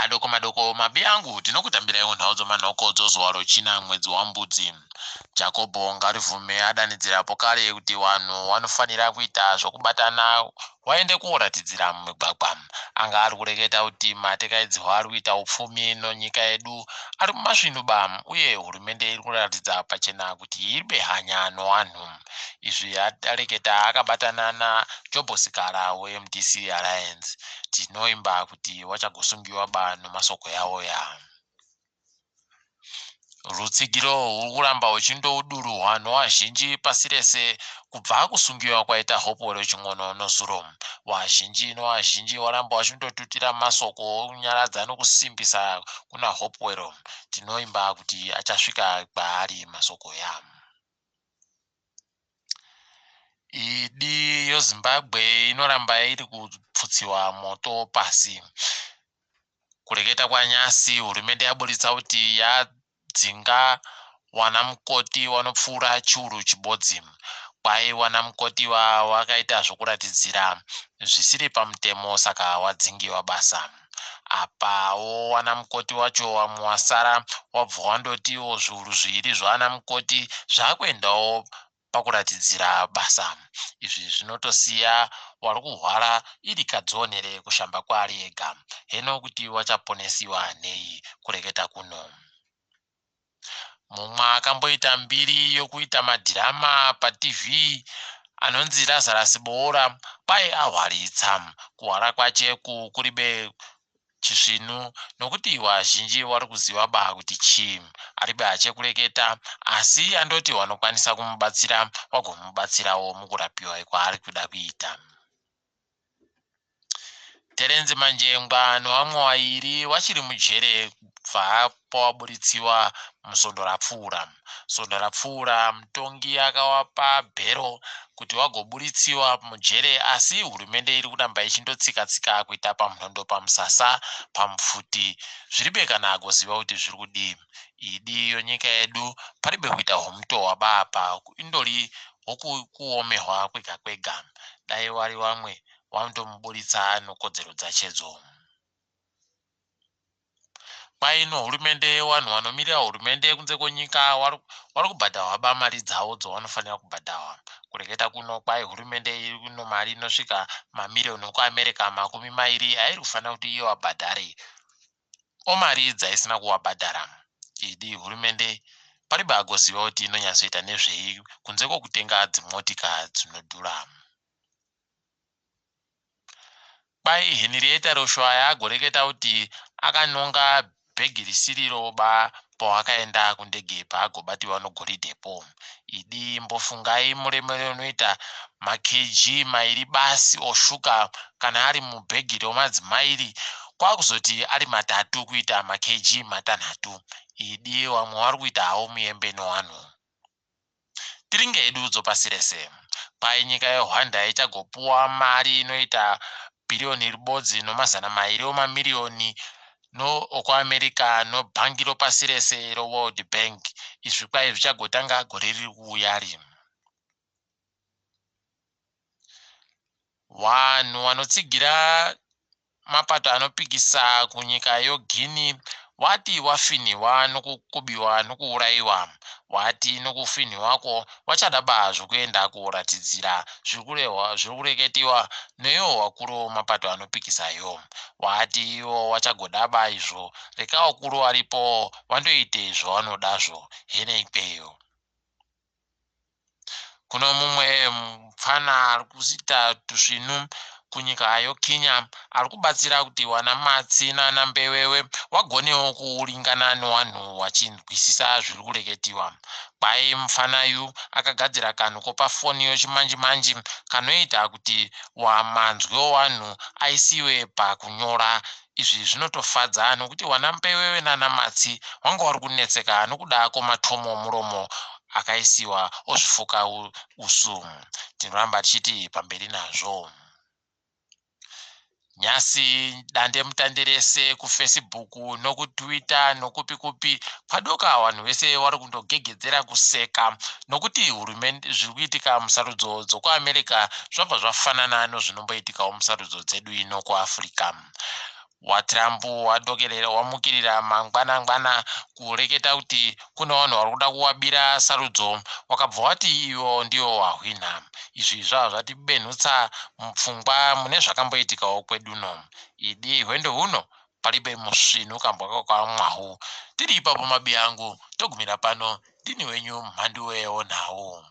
madoko mabi angu tinokutambira iwo nhau dzomanhoko dzozuwa rochina mwedzi wa Mbudzi. Jacobo Ngarivume adanidzirapo kare kuti vanhu vanofanira kuita zvokubatana waende kuratidzira mumigwagwa. Anga ari kureketa kuti mateka ari kuita upfumi nonyika yedu ari mumasvinuba uye hurumende iri kuratidza pachena kuti iribe hanya nevanhu. Izvi adareketa akabatana naJobosikara weMDC Alliance. Tinoimba kuti wachagosungiwa ba nomasoko yawo ya. Rutsigiro ruri kuramba uchindoudururwa nevazhinji pasi rese kubva kusungiwa kwaita Hopewell Ching'ono nozuro. Vazhinji varamba vachindotutira masoko okunyaradza nokusimbisa kuna Hopewell. Tinoimba kuti achasvika kwaari masoko ya. Idi yoZimbabwe inoramba iri kupfutsiwa moto pasi. Kureketa kwaNyasi, hurumende yaburitsa kuti yadzinga wanamukoti vanopfuura chiuru chibodzi. Kwai wanamukoti wakaita zvokuratidzira zvisiri pamutemo saka wadzingiwa basa. Apawo wanamukoti wacho wamwe wasara wabva wandotiwo zviuru zviviri zvavanamukoti zvakuendawo pakuratidzira basa. Izvi zvinotosiya wari kuhwara iri kadzionere kushamba kwaari ega. Heno kuti wachaponesiwa nei kureketa kuno. Mumwe akamboita mbiri yokuita madhirama paTV anonzi Lazarus Boora kwai ahwaritsa. Kuhwara kwacheku kuribe chisvinu nokuti vazhinji vari kuziva ba kuti chii. Aribe achekureketa asi andoti vanokwanisa kumubatsira vagomubatsirawo mukurapiwa kwaari kuda kuita. Terenzi Manjengwa nevamwe vairi vachiri mujere kubva pawaburitsiwa musondorapfuura. Sondorapfuura mutongi akawapa bhero kuti wagoburitsiwa mujere asi hurumende iri kuramba ichindotsika kuita pamhondo pamusasa pamufuti. Zviribe kana agoziva kuti zviri kudii. Idi yonyika yedu paribe kuita homutohwa baapa indori kuomehwa kwega. Dai vari vamwe vandomuburitsa nokodzero dzachedzo. Paino hurumende vanhu vanomirira hurumende kunze kwenyika vari kubhadharwa ba mari dzavo dzavanofanira kubhadharwa. Kureketa kuno kwai hurumende iri kuno mari inosvika mamiriyoni ekuAmerica 20 airi kufanira kuti iyo wabhadhare. Omari dzaisina kuwabhadhara. Idi hurumende paribe agoziva kuti inonyatsoita nezvei kunze kwokutenga dzimotika dzinodhura. Kwai Henrietta Roshwaya agoreketa kuti akanonga bhegi risiriro ba pawakaenda kundege paagobatiwa nogoridhepo. Idi mbofungai muremero unoita makg mairi basi oshuka kana ari mubhegi romadzimai kwakuzoti ari matatu kuita makg matanhatu. Idi vamwe vari kuita havo muyembe nevanhu. Tiringe hedu dzopasi rese. Kwai nyika yeRwanda ichagopuwa mari inoita bhiriyoni ribodzi nomazana mairi omamiriyoni okuAmerica nobhangi ropasi rese roWorld Bank. Izvi kwai zvichagotanga gore riri kuuya rino. Vanhu vanotsigira mapato anopikisa kunyika yoGuinea wati wafinhiwa nokukubiwa nokuurayiwa. Wati nokufinhiwako wachada ba zvokuenda kuratidzira zviri kureketiwa neiwo wakuru wemapato anopikisayo. Wati iwo wachagoda ba izvo reka wakuru varipo vandoite zvavanodazvo hene ikweyo. Kuno mumwe mupfana ari kuita tusvinu kunyika yoKenya ari kubatsira kuti wanamatsi nanambewewe wagonewo kuringana nevanhu vachinzwisisa zviri kureketiwa. Kwai mufanayu akagadzira kanhu kopa foni yochimanji kanoita kuti manzwi evanhu aisiwe pakunyora. Izvi zvinotofadza nokuti wanambewewe nanamatsi vanga vari kunetseka nokuda kwematomo muromo akaisiwa ozvifuka usu. Tinoramba tichiti pamberi nazvo. Nyasi dande mutande rese kuFacebook nokuTwitter nokupi padoka vanhu vese vari kundogegedzera kuseka nokuti hurumende zviri kuitika musarudzo dzokuAmerica zvabva zvafanana nezvinomboitikawo musarudzo dzedu ino kuAfrica. waTrump wamukirira mangwanangwana kureketa kuti kune vanhu vari kuda kuwabira sarudzo, wakabva wati ivo ndio wahwina. Izvi zvava zvatibenhutsa mupfungwa mune zvakamboitikawo kwedu uno. Idi hwendo huno palibe musvinu kambwa kwamwahu. Tiri ipapo mabi angu, togumira pano, ndini wenyu mhandu weonhawo.